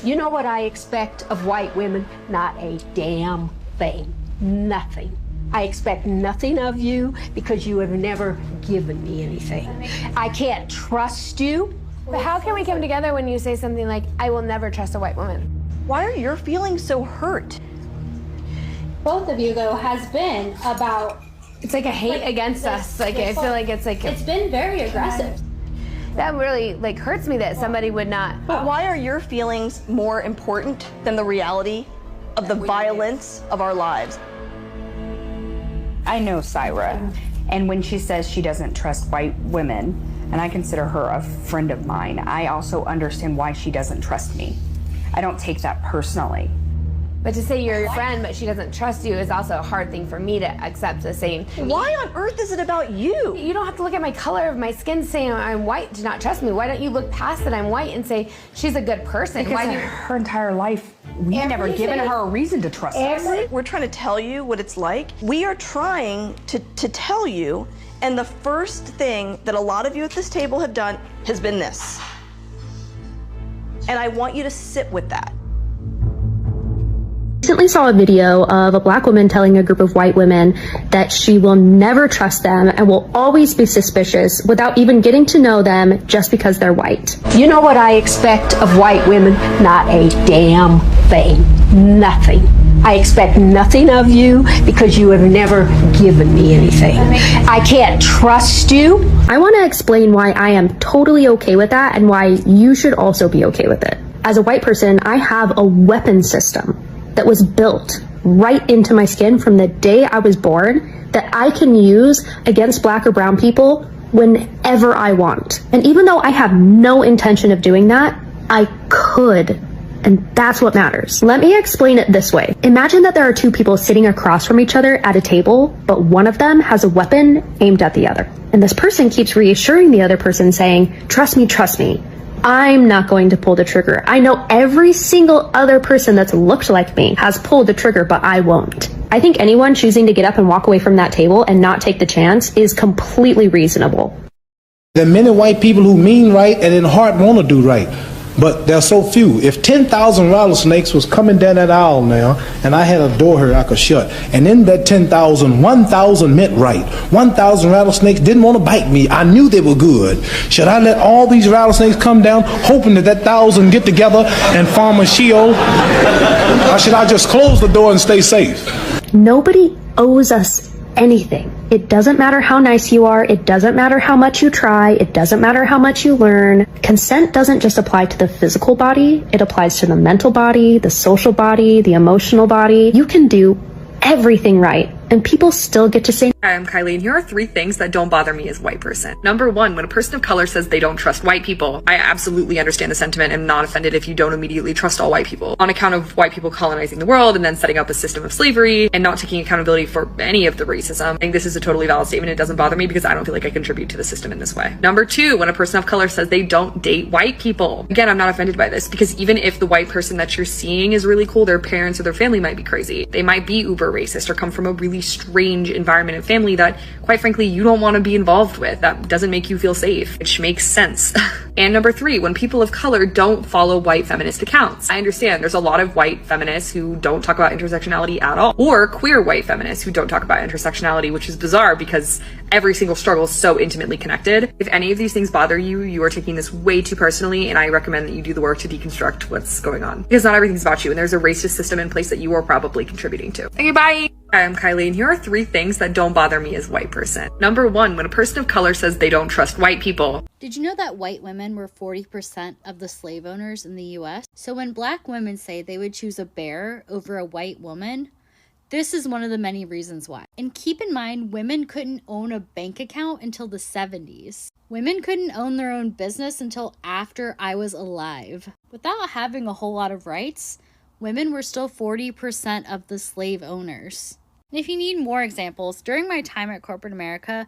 You know what I expect of white women? Not a damn thing. Nothing. I expect nothing of you because you have never given me anything. I can't trust you. But how can we come together when you say something like, I will never trust a white woman? Why are your feelings so hurt? Both of you, though, has been about... It's like a hate against us. Like, I feel like it's like... It's been very aggressive. That really, like, hurts me that somebody would not... But why are your feelings more important than the reality of the violence of our lives? I know Syra, and when she says she doesn't trust white women, and I consider her a friend of mine, I also understand why she doesn't trust me. I don't take that personally. But to say you're your friend, but she doesn't trust you is also a hard thing for me to accept the same. Why on earth is it about you? You don't have to look at my color of my skin saying I'm white to not trust me. Why don't you look past that I'm white and say she's a good person? Because her entire life, we've never given her a reason to trust us. We're trying to tell you what it's like. We are trying to tell you, and the first thing that a lot of you at this table have done has been this. And I want you to sit with that. Recently saw a video of a black woman telling a group of white women that she will never trust them and will always be suspicious without even getting to know them just because they're white. You know what I expect of white women? Not a damn thing. Nothing. I expect nothing of you because you have never given me anything. I can't trust you. I want to explain why I am totally okay with that and why you should also be okay with it. As a white person, I have a weapon system that was built right into my skin from the day I was born that I can use against black or brown people whenever I want. And even though I have no intention of doing that, I could. And that's what matters. Let me explain it this way. Imagine that there are two people sitting across from each other at a table, but one of them has a weapon aimed at the other. And this person keeps reassuring the other person saying, trust me, I'm not going to pull the trigger. I know every single other person that's looked like me has pulled the trigger, but I won't. I think anyone choosing to get up and walk away from that table and not take the chance is completely reasonable. There are many white people who mean right and in heart want to do right, but there are so few. If 10,000 rattlesnakes was coming down that aisle now, and I had a door here I could shut, and in that 10,000, 1,000 meant right. 1,000 rattlesnakes didn't want to bite me. I knew they were good. Should I let all these rattlesnakes come down, hoping that 1,000 get together and form a Sheol? Or should I just close the door and stay safe? Nobody owes us anything. It doesn't matter how nice you are. It doesn't matter how much you try. It doesn't matter how much you learn. Consent doesn't just apply to the physical body. It applies to the mental body, the social body, the emotional body. You can do everything right, and people still get to say. Hi, I'm Kylie, and here are 3 things that don't bother me as a white person. Number 1, when a person of color says they don't trust white people, I absolutely understand the sentiment and am not offended if you don't immediately trust all white people. On account of white people colonizing the world and then setting up a system of slavery and not taking accountability for any of the racism, I think this is a totally valid statement. It doesn't bother me because I don't feel like I contribute to the system in this way. Number 2, when a person of color says they don't date white people. Again, I'm not offended by this because even if the white person that you're seeing is really cool, their parents or their family might be crazy. They might be uber racist or come from a really strange environment and family that, quite frankly, you don't want to be involved with. That doesn't make you feel safe, which makes sense. And number 3, when people of color don't follow white feminist accounts. I understand there's a lot of white feminists who don't talk about intersectionality at all, or queer white feminists who don't talk about intersectionality, which is bizarre because every single struggle is so intimately connected. If any of these things bother you, you are taking this way too personally, and I recommend that you do the work to deconstruct what's going on. Because not everything's about you, and there's a racist system in place that you are probably contributing to. Okay, bye! Hi, I'm Kylie, and here are 3 things that don't bother me as a white person. Number 1, when a person of color says they don't trust white people. Did you know that white women were 40% of the slave owners in the US? So when black women say they would choose a bear over a white woman, this is one of the many reasons why. And keep in mind, women couldn't own a bank account until the 70s. Women couldn't own their own business until after I was alive. Without having a whole lot of rights, women were still 40% of the slave owners. And if you need more examples, during my time at corporate America,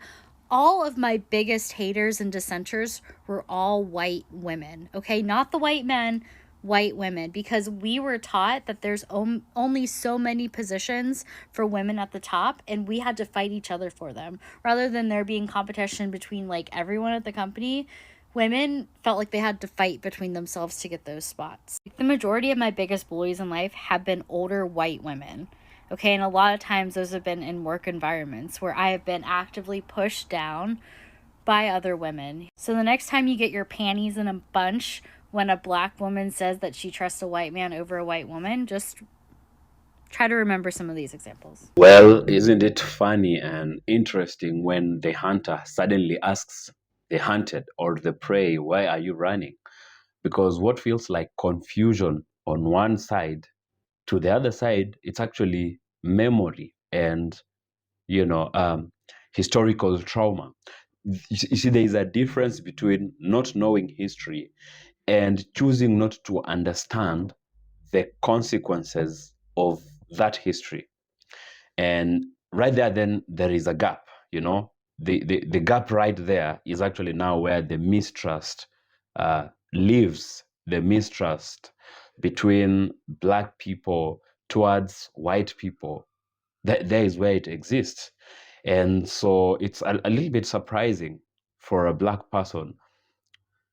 all of my biggest haters and dissenters were all white women, okay? Not the white men, white women, because we were taught that there's only so many positions for women at the top, and we had to fight each other for them. Rather than there being competition between like everyone at the company, women felt like they had to fight between themselves to get those spots. The majority of my biggest bullies in life have been older white women. Okay, and a lot of times those have been in work environments where I have been actively pushed down by other women. So the next time you get your panties in a bunch when a black woman says that she trusts a white man over a white woman, just try to remember some of these examples. Well, isn't it funny and interesting when the hunter suddenly asks the hunted or the prey, why are you running? Because what feels like confusion on one side, to the other side, it's actually memory and, historical trauma. You see, there is a difference between not knowing history and choosing not to understand the consequences of that history. And right there, then there is a gap, the gap right there is actually now where the mistrust lives, the mistrust between black people towards white people. There is where it exists. And so it's a little bit surprising for a black person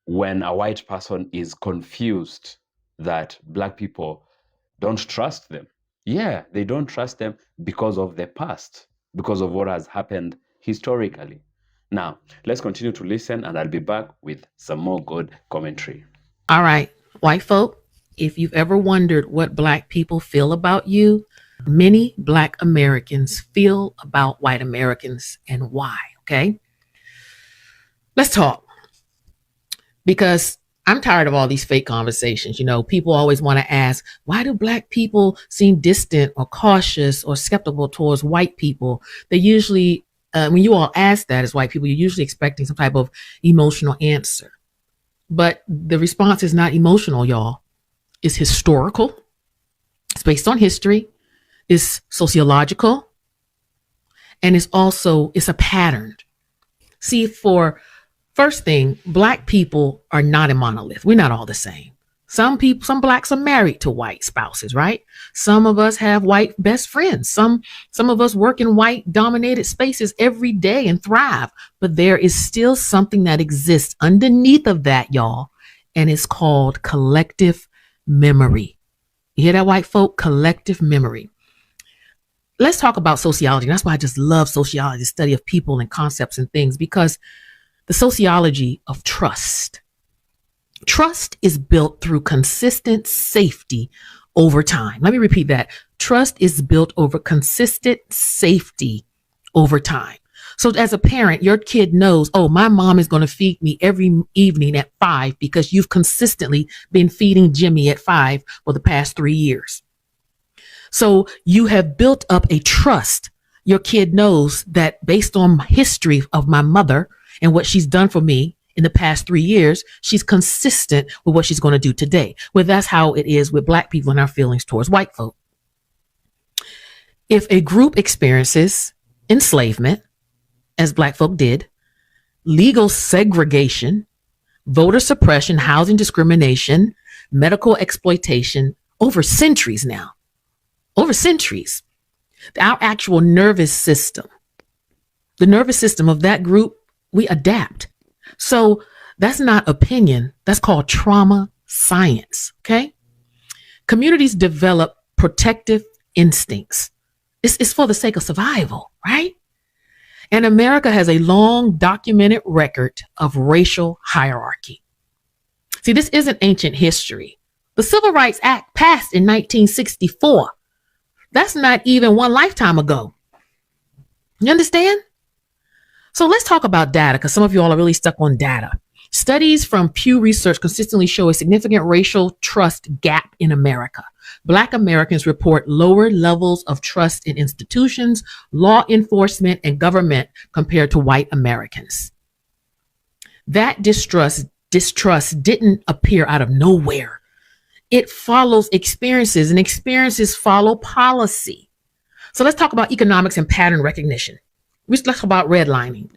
when a white person is confused that black people don't trust them. Yeah, they don't trust them because of the past, because of what has happened historically. Now, let's continue to listen, and I'll be back with some more good commentary. All right, white folk, if you've ever wondered what black people feel about you, many black Americans feel about white Americans and why, okay? Let's talk. Because I'm tired of all these fake conversations. People always want to ask, why do black people seem distant or cautious or skeptical towards white people? They usually, when you all ask that as white people, you're usually expecting some type of emotional answer. But the response is not emotional, y'all. It's historical. It's based on history. It's sociological. And it's a pattern. See, first thing, black people are not a monolith. We're not all the same. Some blacks are married to white spouses, right? Some of us have white best friends. Some of us work in white dominated spaces every day and thrive. But there is still something that exists underneath of that, y'all. And it's called collective memory. You hear that, white folk? Collective memory. Let's talk about sociology. That's why I just love sociology, the study of people and concepts and things, because the sociology of trust. Trust is built through consistent safety over time. Let me repeat that. Trust is built over consistent safety over time. So as a parent, your kid knows, oh, my mom is going to feed me every evening at 5 because you've consistently been feeding Jimmy at 5 for the past 3 years. So you have built up a trust. Your kid knows that based on history of my mother and what she's done for me in the past 3 years, she's consistent with what she's going to do today. Well, that's how it is with black people and our feelings towards white folk. If a group experiences enslavement, as black folk did, legal segregation, voter suppression, housing discrimination, medical exploitation over centuries now, our actual nervous system, the nervous system of that group, we adapt. So that's not opinion. That's called trauma science. Okay. Communities develop protective instincts. It's for the sake of survival, right? And America has a long documented record of racial hierarchy. See, this isn't ancient history. The Civil Rights Act passed in 1964. That's not even one lifetime ago. You understand? So let's talk about data, because some of you all are really stuck on data. Studies from Pew Research consistently show a significant racial trust gap in America. Black Americans report lower levels of trust in institutions, law enforcement, and government compared to white Americans. That distrust didn't appear out of nowhere. It follows experiences, and experiences follow policy. So let's talk about economics and pattern recognition. Let's talk about redlining.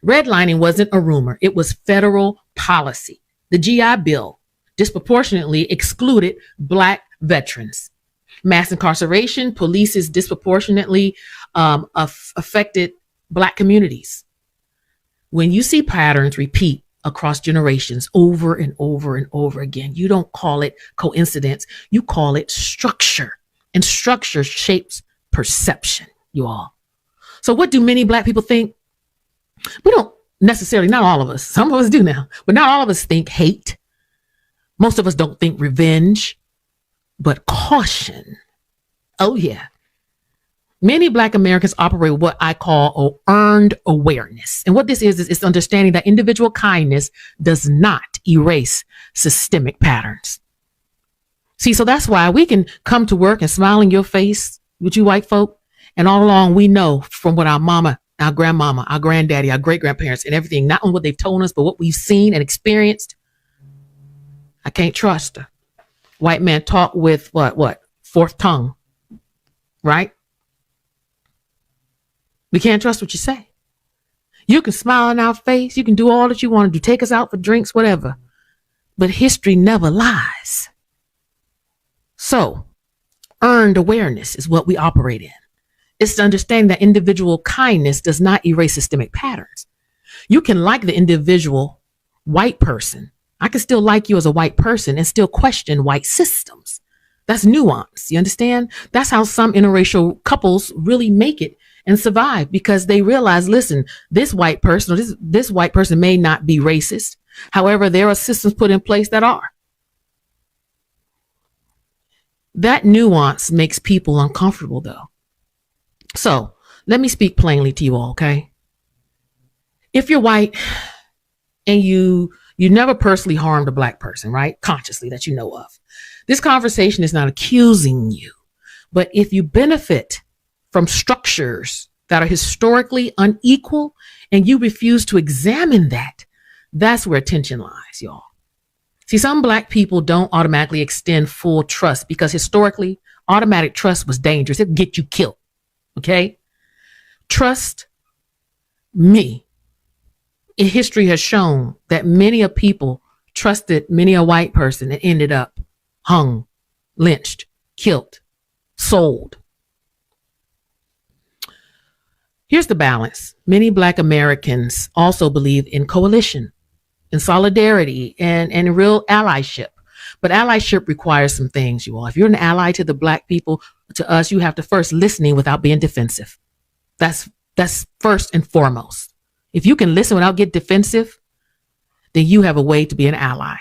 Redlining wasn't a rumor. It was federal policy. The GI Bill disproportionately excluded black veterans. Mass incarceration, police disproportionately affected black communities. When you see patterns repeat across generations over and over and over again. You don't call it coincidence. You call it structure. And structure shapes perception, you all. So what do many Black people think? We don't necessarily, not all of us. Some of us do now, but not all of us think hate. Most of us don't think revenge, but caution. Oh yeah. Many Black Americans operate what I call earned awareness. And what this is it's understanding that individual kindness does not erase systemic patterns. See, so that's why we can come to work and smile in your face with you white folk. And all along, we know from what our mama, our grandmama, our granddaddy, our great-grandparents and everything, not only what they've told us, but what we've seen and experienced. I can't trust her. White man talk with what? Fourth tongue, right? We can't trust what you say. You can smile in our face. You can do all that you want to do. Take us out for drinks, whatever. But history never lies. So, earned awareness is what we operate in. It's to understand that individual kindness does not erase systemic patterns. You can like the individual white person. I can still like you as a white person and still question white systems. That's nuance. You understand? That's how some interracial couples really make it and survive, because they realize, listen, this white person or this white person may not be racist. However, there are systems put in place that are. That nuance makes people uncomfortable, though. So let me speak plainly to you all, okay? If you're white and you never personally harmed a Black person, right? Consciously, that you know of. This conversation is not accusing you, but if you benefit from structures that are historically unequal and you refuse to examine that, that's where attention lies, y'all. See, some Black people don't automatically extend full trust because historically, automatic trust was dangerous. It'd get you killed, okay? Trust me. History has shown that many a people trusted many a white person and ended up hung, lynched, killed, sold. Here's the balance. Many Black Americans also believe in coalition, in solidarity, and real allyship. But allyship requires some things, you all. If you're an ally to the Black people, to us, you have to first listening without being defensive. That's first and foremost. If you can listen without get defensive, then you have a way to be an ally.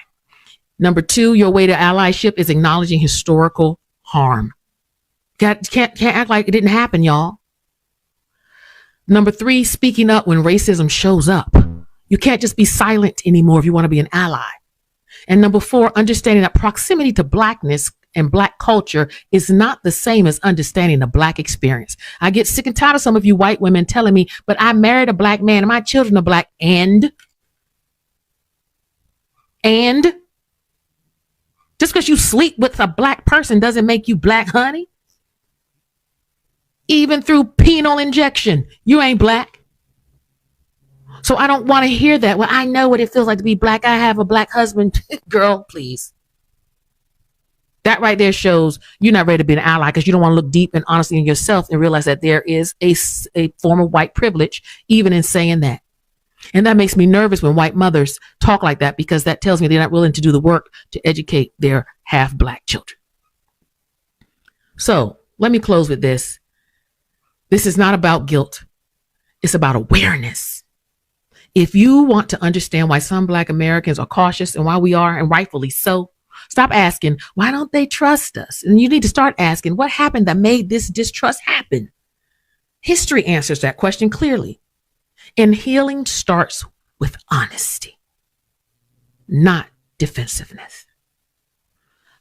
Number two, your way to allyship is acknowledging historical harm. Can't act like it didn't happen, y'all. Number three, speaking up when racism shows up. You can't just be silent anymore if you want to be an ally. And number four, understanding that proximity to Blackness and Black culture is not the same as understanding the Black experience. I get sick and tired of some of you white women telling me, but I married a Black man and my children are Black. And just because you sleep with a Black person doesn't make you Black, honey. Even through penal injection, you ain't Black. So I don't want to hear that. Well, I know what it feels like to be Black. I have a Black husband. Girl, please. That right there shows you're not ready to be an ally because you don't want to look deep and honestly in yourself and realize that there is a form of white privilege even in saying that. And that makes me nervous when white mothers talk like that, because that tells me they're not willing to do the work to educate their half Black children. So let me close with this. This is not about guilt. It's about awareness. If you want to understand why some Black Americans are cautious and why we are, and rightfully so, stop asking, why don't they trust us? And you need to start asking, what happened that made this distrust happen? History answers that question clearly. And healing starts with honesty, not defensiveness.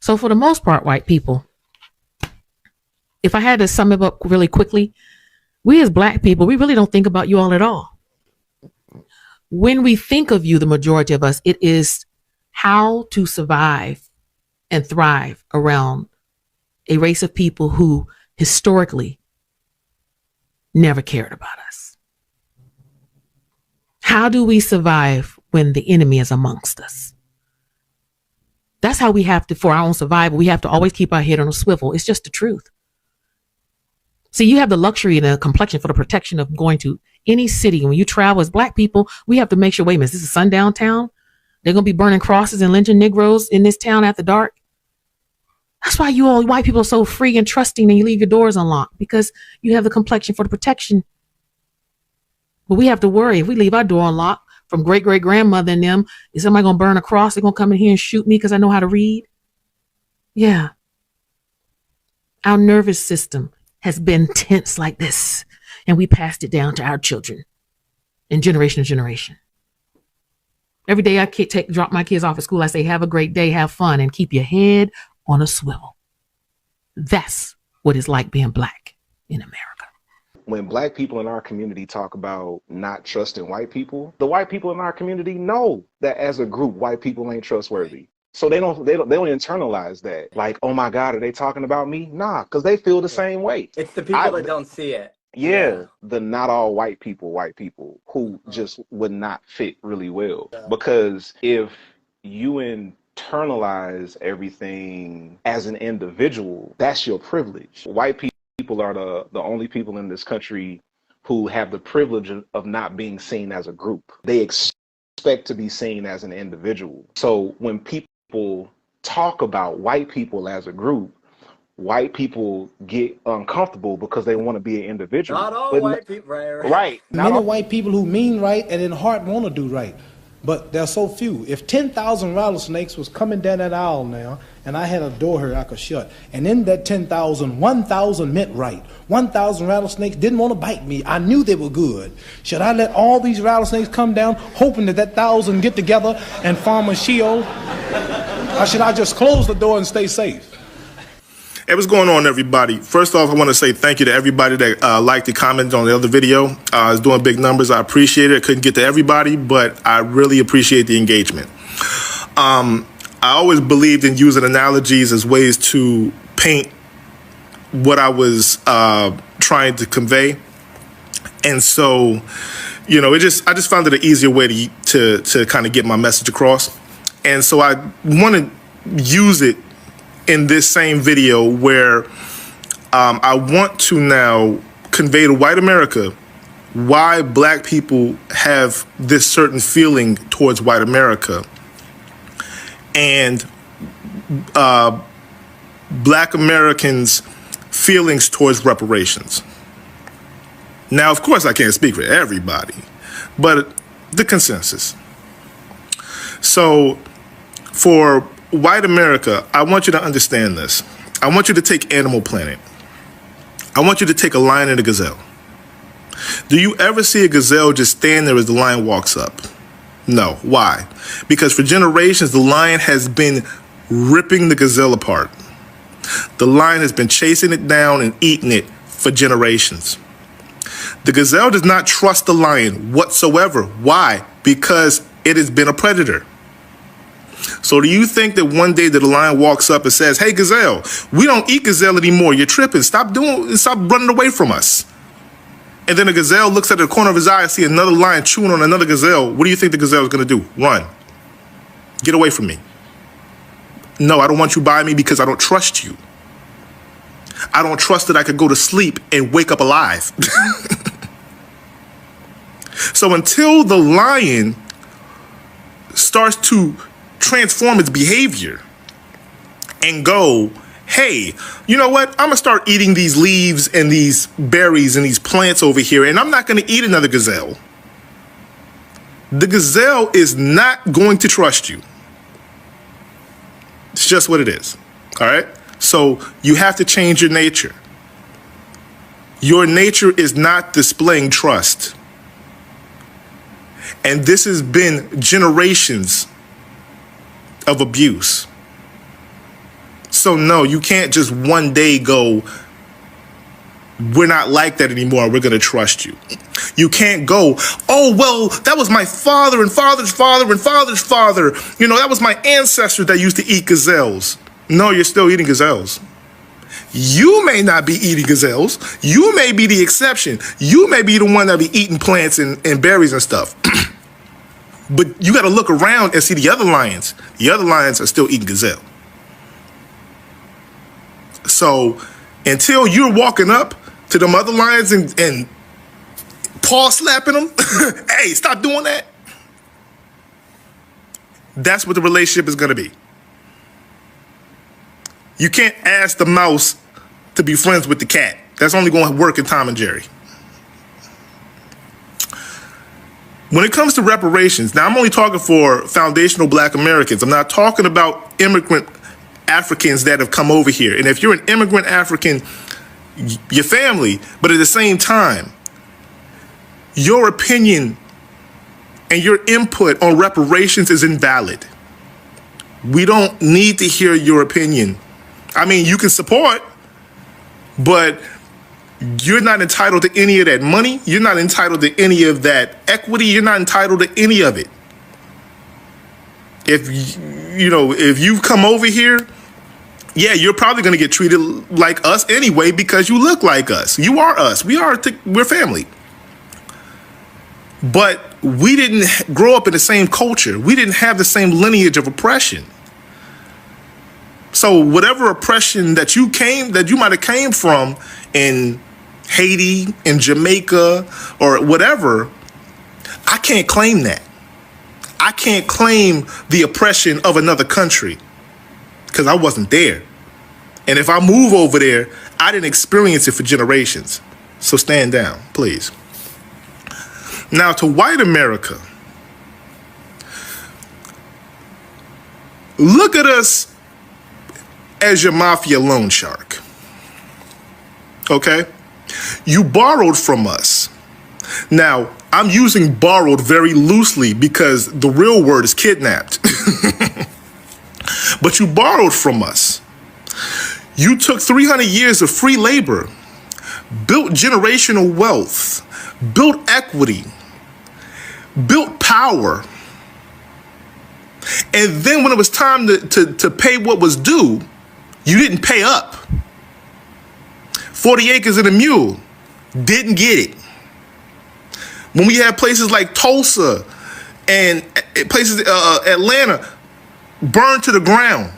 So for the most part, white people, if I had to sum it up really quickly, we as Black people, we really don't think about you all at all. When we think of you, the majority of us, it is how to survive and thrive around a race of people who historically never cared about us. How do we survive when the enemy is amongst us? That's how we have to, for our own survival, we have to always keep our head on a swivel. It's just the truth. See, you have the luxury and the complexion for the protection of going to any city. When you travel as black people, we have to make sure, wait a minute, this is sundown town. They're going to be burning crosses and lynching Negroes in this town after dark. That's why you all white people are so free and trusting and you leave your doors unlocked, because you have the complexion for the protection. But we have to worry if we leave our door unlocked from great-great-grandmother and them, is somebody going to burn a cross? They're going to come in here and shoot me because I know how to read? Yeah. Our nervous system has been tense like this, and we passed it down to our children in generation to generation. Every day I drop my kids off at school, I say, have a great day, have fun, and keep your head on a swivel. That's what it's like being black in America. When black people in our community talk about not trusting white people, the white people in our community know that as a group, white people ain't trustworthy. So they don't internalize that. Like, oh my God, are they talking about me? Nah, because they feel the same way. It's the people that don't see it. Yeah, the not all white people who just would not fit really well. Yeah. Because if you internalize everything as an individual, that's your privilege. White people are the only people in this country who have the privilege of not being seen as a group. They expect to be seen as an individual. So when people talk about white people as a group, white people get uncomfortable because they want to be an individual. Not all white people, right. Many white people who mean right and in heart want to do right, but there are so few. If 10,000 rattlesnakes was coming down that aisle now, and I had a door here I could shut, and in that 10,000, 1,000 meant right. 1,000 rattlesnakes didn't want to bite me. I knew they were good. Should I let all these rattlesnakes come down, hoping that 1,000 get together and form a shield? Or should I just close the door and stay safe? Hey, what's going on, everybody? First off, I want to say thank you to everybody that liked and commented on the other video. It's doing big numbers. I appreciate it. I couldn't get to everybody, but I really appreciate the engagement. I always believed in using analogies as ways to paint what I was trying to convey. And so, you know, I just found it an easier way to kind of get my message across. And so I want to use it in this same video where I want to now convey to white America why black people have this certain feeling towards white America and black Americans' feelings towards reparations. Now, of course, I can't speak for everybody, but the consensus. So for white America, I want you to understand this. I want you to take Animal Planet. I want you to take a lion and a gazelle. Do you ever see a gazelle just stand there as the lion walks up? No. Why? Because for generations, the lion has been ripping the gazelle apart. The lion has been chasing it down and eating it for generations. The gazelle does not trust the lion whatsoever. Why? Because it has been a predator. So do you think that one day that a lion walks up and says, hey, gazelle, we don't eat gazelle anymore. You're tripping. Stop running away from us. And then a gazelle looks at the corner of his eye and see another lion chewing on another gazelle. What do you think the gazelle is going to do? Run. Get away from me. No, I don't want you by me because I don't trust you. I don't trust that I could go to sleep and wake up alive. So until the lion starts to transform its behavior and go, hey, you know what? I'm going to start eating these leaves and these berries and these plants over here, and I'm not going to eat another gazelle. The gazelle is not going to trust you. It's just what it is. All right? So you have to change your nature. Your nature is not displaying trust. And this has been generations of abuse. So no, you can't just one day go, we're not like that anymore, we're going to trust you. You can't go, oh, well, that was my father and father's father and father's father. You know, that was my ancestors that used to eat gazelles. No, you're still eating gazelles. You may not be eating gazelles. You may be the exception. You may be the one that be eating plants and berries and stuff. But you got to look around and see the other lions. The other lions are still eating gazelle. So until you're walking up to them other lions and paw slapping them. Hey, stop doing that. That's what the relationship is going to be. You can't ask the mouse to be friends with the cat. That's only going to work in Tom and Jerry. When it comes to reparations, now I'm only talking for foundational Black Americans. I'm not talking about immigrant Africans that have come over here. And if you're an immigrant African, your family, but at the same time, your opinion and your input on reparations is invalid. We don't need to hear your opinion. I mean, you can support, but you're not entitled to any of that money. You're not entitled to any of that equity. You're not entitled to any of it. If you've come over here, yeah, you're probably going to get treated like us anyway because you look like us. You are us. We're family. But we didn't grow up in the same culture. We didn't have the same lineage of oppression. So whatever oppression that you might have came from in Haiti, in Jamaica, or whatever, I can't claim that. I can't claim the oppression of another country because I wasn't there. And if I move over there, I didn't experience it for generations. So stand down, please. Now, to white America, look at us as your mafia loan shark. Okay? You borrowed from us. Now, I'm using borrowed very loosely because the real word is kidnapped. But you borrowed from us. You took 300 years of free labor, built generational wealth, built equity, built power. And then when it was time to pay what was due, you didn't pay up. 40 acres and a mule, didn't get it. When we had places like Tulsa and places, Atlanta, burned to the ground.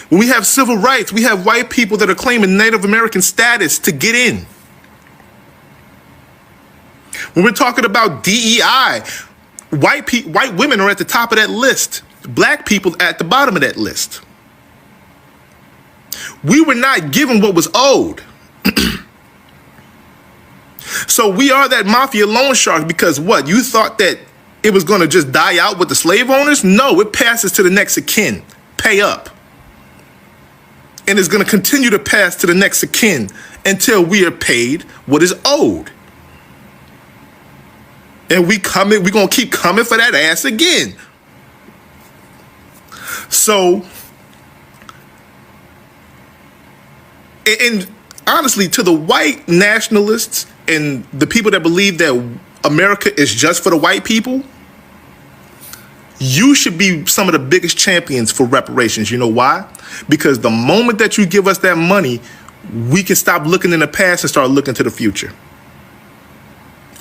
When we have civil rights, we have white people that are claiming Native American status to get in. When we're talking about DEI, white women are at the top of that list. Black people at the bottom of that list. We were not given what was owed. So we are that mafia loan shark because what? You thought that it was going to just die out with the slave owners? No, it passes to the next of kin. Pay up. And it's going to continue to pass to the next of kin until we are paid what is owed. And we're going to keep coming for that ass again. So, and honestly, to the white nationalists and the people that believe that America is just for the white people, you should be some of the biggest champions for reparations. You know why? Because the moment that you give us that money, we can stop looking in the past and start looking to the future.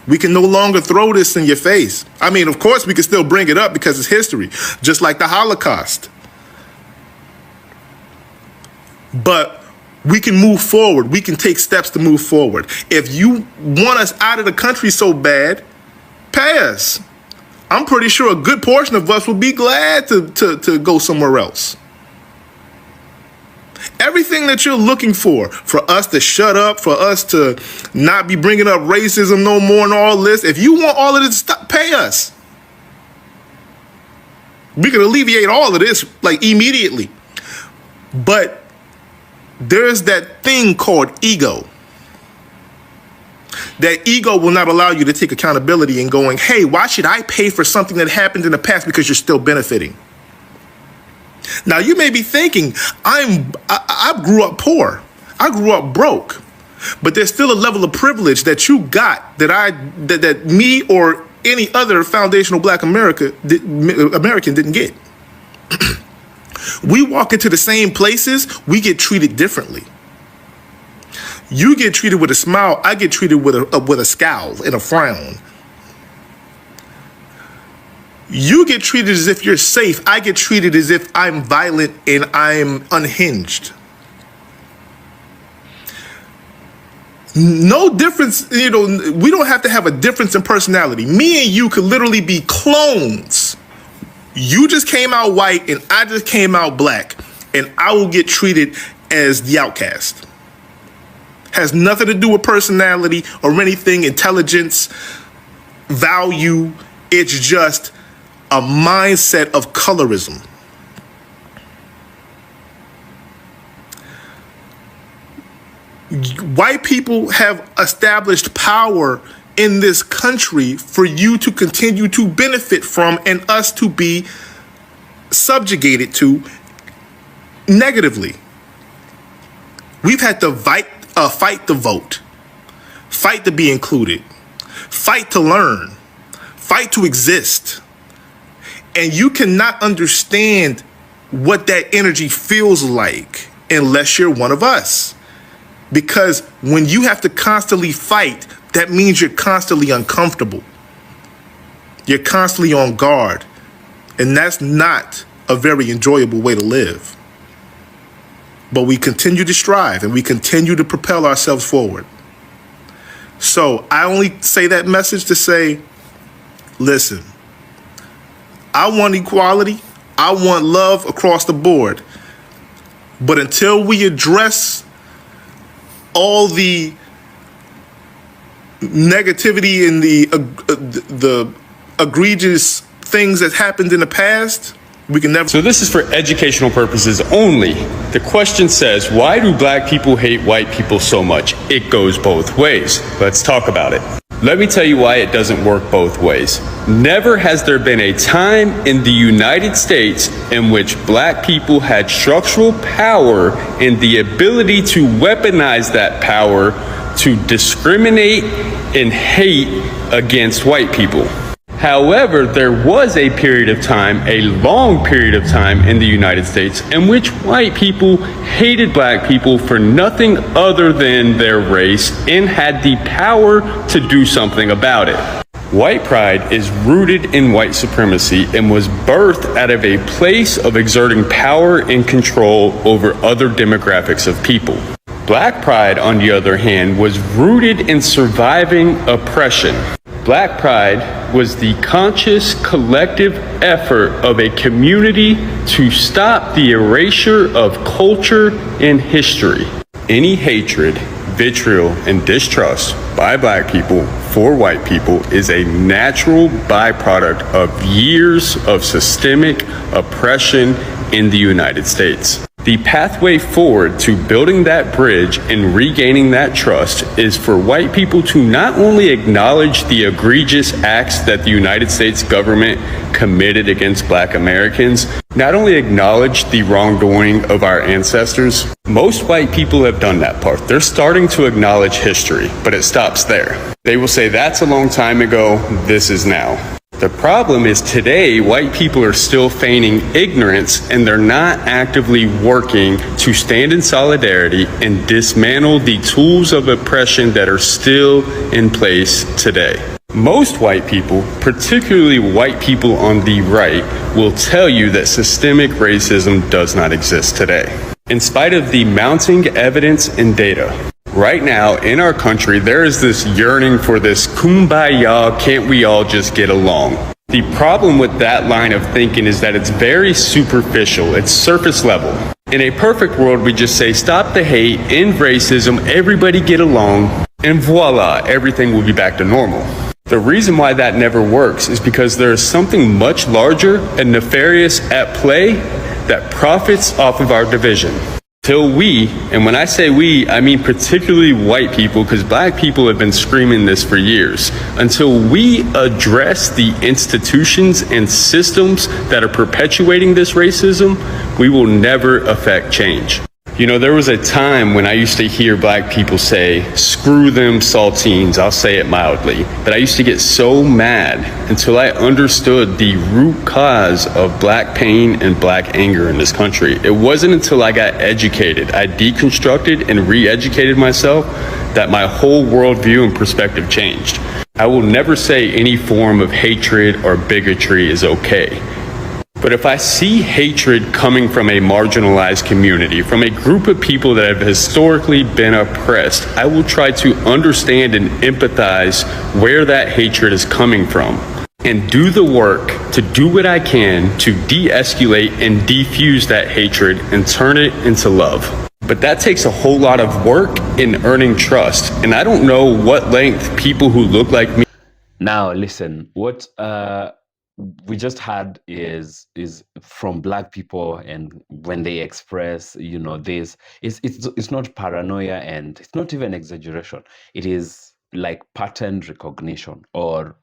We can no longer throw this in your face. I mean, of course, we can still bring it up because it's history, just like the Holocaust. But we can move forward. We can take steps to move forward. If you want us out of the country so bad, pay us. I'm pretty sure a good portion of us will be glad to go somewhere else. Everything that you're looking for us to shut up, for us to not be bringing up racism no more and all this, if you want all of this stuff, pay us. We can alleviate all of this like immediately. But there's that thing called ego. That ego will not allow you to take accountability and going, hey, why should I pay for something that happened in the past because you're still benefiting? Now, you may be thinking, I grew up poor. I grew up broke. But there's still a level of privilege that you got that me or any other foundational Black American didn't get. We walk into the same places, we get treated differently. You get treated with a smile, I get treated with a scowl and a frown. You get treated as if you're safe, I get treated as if I'm violent and I'm unhinged. No difference, we don't have to have a difference in personality. Me and you could literally be clones. You just came out white and I just came out black, and I will get treated as the outcast. Has nothing to do with personality or anything, intelligence, value. It's just a mindset of colorism. White people have established power in this country for you to continue to benefit from and us to be subjugated to negatively. We've had to fight to vote, fight to be included, fight to learn, fight to exist. And you cannot understand what that energy feels like unless you're one of us. Because when you have to constantly fight, that means you're constantly uncomfortable. You're constantly on guard. And that's not a very enjoyable way to live. But we continue to strive and we continue to propel ourselves forward. So I only say that message to say, listen, I want equality. I want love across the board. But until we address all the negativity and the egregious things that happened in the past, we can never. So this is for educational purposes only. The question says, why do black people hate white people so much? It goes both ways. Let's talk about it. Let me tell you why it doesn't work both ways. Never has there been a time in the United States in which black people had structural power and the ability to weaponize that power to discriminate and hate against white people. However, there was a period of time, a long period of time in the United States in which white people hated black people for nothing other than their race and had the power to do something about it. White pride is rooted in white supremacy and was birthed out of a place of exerting power and control over other demographics of people. Black pride, on the other hand, was rooted in surviving oppression. Black pride was the conscious collective effort of a community to stop the erasure of culture and history. Any hatred, vitriol, and distrust by black people for white people is a natural byproduct of years of systemic oppression in the United States. The pathway forward to building that bridge and regaining that trust is for white people to not only acknowledge the egregious acts that the United States government committed against black Americans, not only acknowledge the wrongdoing of our ancestors. Most white people have done that part. They're starting to acknowledge history, but it stops there. They will say that's a long time ago, this is now. The problem is today, white people are still feigning ignorance and they're not actively working to stand in solidarity and dismantle the tools of oppression that are still in place today. Most white people, particularly white people on the right, will tell you that systemic racism does not exist today. In spite of the mounting evidence and data, right now in our country, there is this yearning for this kumbaya, can't we all just get along? The problem with that line of thinking is that it's very superficial, it's surface level. In a perfect world, we just say, stop the hate, end racism, everybody get along, and voila, everything will be back to normal. The reason why that never works is because there is something much larger and nefarious at play that profits off of our division. Till we, and when I say we, I mean particularly white people, because black people have been screaming this for years, until we address the institutions and systems that are perpetuating this racism, we will never affect change. You know, there was a time when I used to hear black people say, screw them saltines, I'll say it mildly. But I used to get so mad until I understood the root cause of black pain and black anger in this country. It wasn't until I got educated, I deconstructed and re-educated myself, that my whole worldview and perspective changed. I will never say any form of hatred or bigotry is okay. But if I see hatred coming from a marginalized community, from a group of people that have historically been oppressed, I will try to understand and empathize where that hatred is coming from and do the work to do what I can to de-escalate and defuse that hatred and turn it into love. But that takes a whole lot of work in earning trust. And I don't know what length people who look like me. Now, listen, what we just had is from black people, and when they express, this, it's not paranoia, and it's not even exaggeration. It is like pattern recognition, or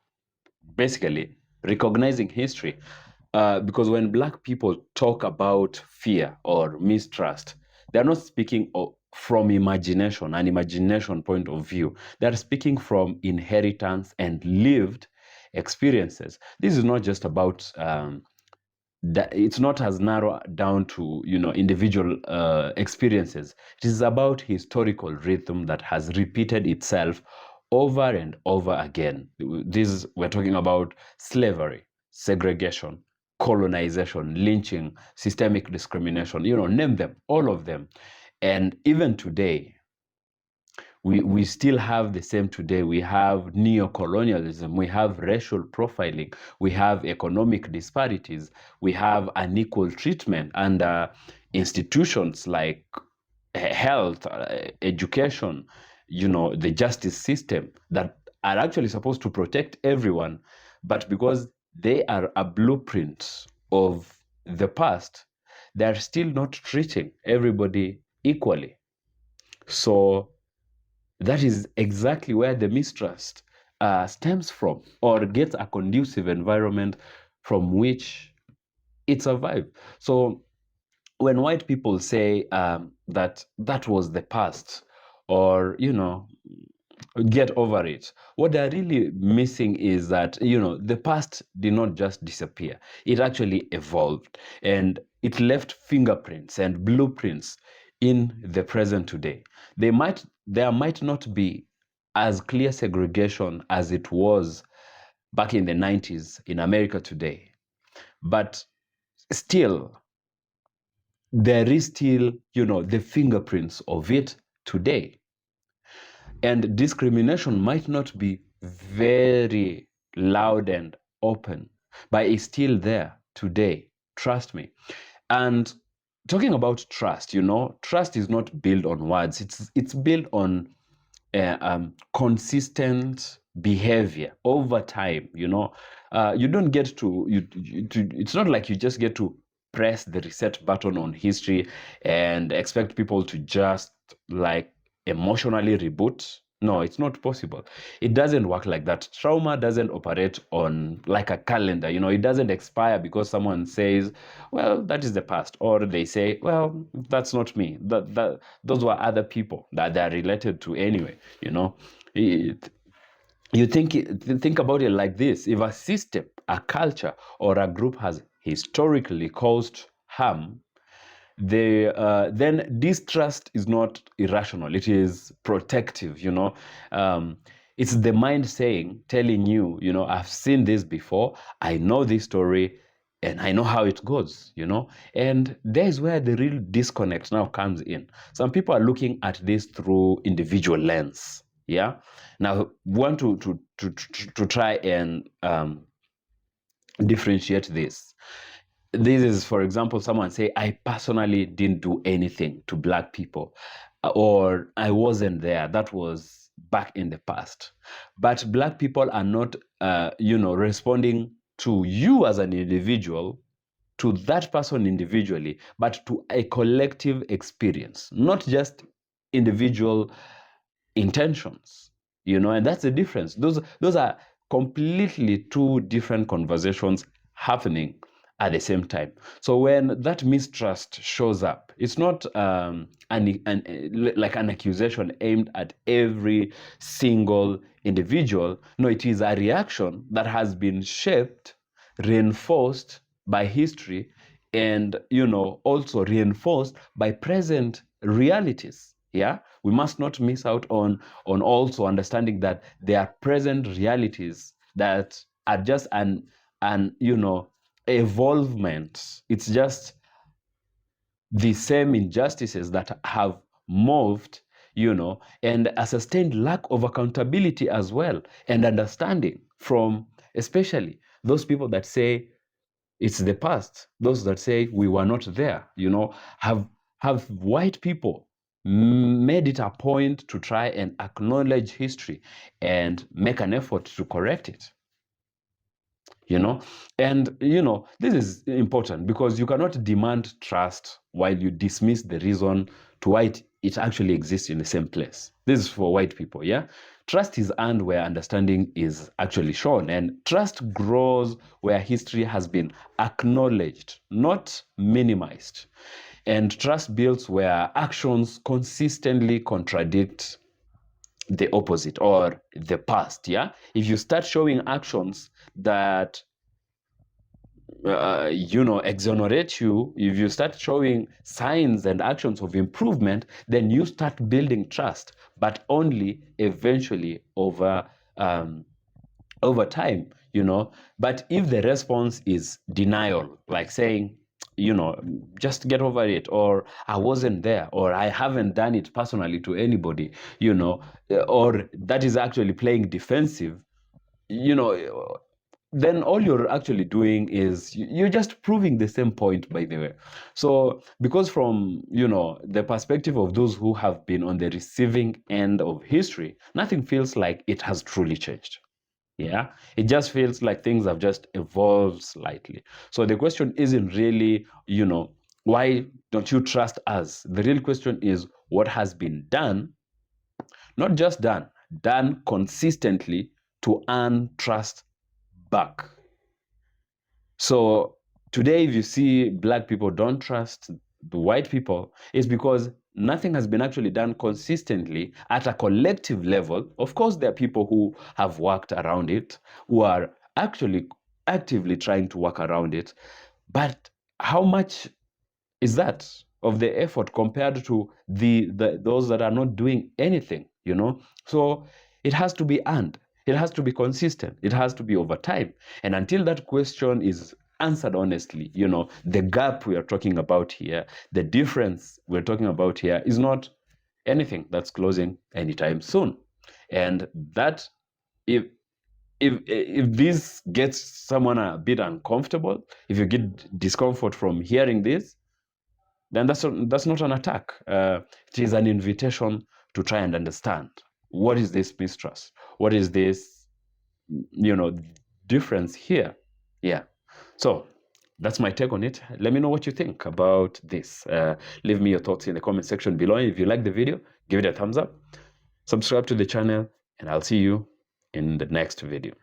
basically recognizing history. Because when black people talk about fear or mistrust, they're not speaking from an imagination point of view. They're speaking from inheritance and lived experiences. This is not just about it's not as narrow down to individual experiences. It is about historical rhythm that has repeated itself over and over again. We're talking about slavery, segregation, colonization, lynching, systemic discrimination, name them, all of them. And even today, we still have the same today. We have neo-colonialism, we have racial profiling, we have economic disparities, we have unequal treatment under institutions like health, education, the justice system that are actually supposed to protect everyone. But because they are a blueprint of the past, they're still not treating everybody equally. So that is exactly where the mistrust stems from, or gets a conducive environment from which it survived. So when white people say that was the past, or get over it, what they're really missing is that the past did not just disappear. It actually evolved, and it left fingerprints and blueprints in the present today. There might not be as clear segregation as it was back in the 90s in America today, but still there is still the fingerprints of it today. And discrimination might not be very loud and open, but it's still there today. Trust me. And talking about trust, trust is not built on words. It's built on consistent behavior over time. You don't get it's not like you just get to press the reset button on history and expect people to just like emotionally reboot. No, it's not possible. It doesn't work like that. Trauma doesn't operate on like a calendar. It doesn't expire because someone says, well, that is the past, or they say, well, that's not me. Those were other people that they're related to anyway. You think about it like this: if a system, a culture, or a group has historically caused harm, then distrust is not irrational. It is protective. It's the mind telling you, I've seen this before, I know this story, and I know how it goes. And there's where the real disconnect now comes in. Some people are looking at this through individual lens. Yeah. Now, we want to try and differentiate this. This is, for example, someone say, I personally didn't do anything to black people, or I wasn't there. That was back in the past. But black people are not, responding to you as an individual, to that person individually, but to a collective experience, not just individual intentions. And that's the difference. Those are completely two different conversations happening at the same time. So when that mistrust shows up, it's not like an accusation aimed at every single individual. No, it is a reaction that has been shaped, reinforced by history, and also reinforced by present realities. Yeah, we must not miss out on also understanding that there are present realities that are just an evolvement. It's just the same injustices that have moved, and a sustained lack of accountability as well, and understanding from especially those people that say it's the past, those that say we were not there, have white people made it a point to try and acknowledge history and make an effort to correct it. And this is important because you cannot demand trust while you dismiss the reason to why it actually exists in the same place. This is for white people. Trust is earned where understanding is actually shown, and trust grows where history has been acknowledged, not minimized. And trust builds where actions consistently contradict the opposite or the past. If you start showing actions that exonerate you, if you start showing signs and actions of improvement, then you start building trust, but only eventually over time. But if the response is denial, like saying, just get over it, or I wasn't there, or I haven't done it personally to anybody, or that is actually playing defensive, then all you're actually doing is you're just proving the same point, by the way. So because from the perspective of those who have been on the receiving end of history, nothing feels like it has truly changed. It just feels like things have just evolved slightly. So the question isn't really why don't you trust us? The real question is what has been done, not just done consistently to earn trust back. So today, if you see black people don't trust the white people, it's because nothing has been actually done consistently at a collective level. Of course, there are people who have worked around it, who are actually actively trying to work around it. But how much is that of the effort compared to those that are not doing anything, So it has to be earned. It has to be consistent. It has to be over time. And until that question is answered honestly, the gap we are talking about here, the difference we're talking about here is not anything that's closing anytime soon. And that, if this gets someone a bit uncomfortable, if you get discomfort from hearing this, then that's not an attack. It is an invitation to try and understand what is this mistrust, what is this difference here. So that's my take on it. Let me know what you think about this. Leave me your thoughts in the comment section below. If you like the video, give it a thumbs up, subscribe to the channel, and I'll see you in the next video.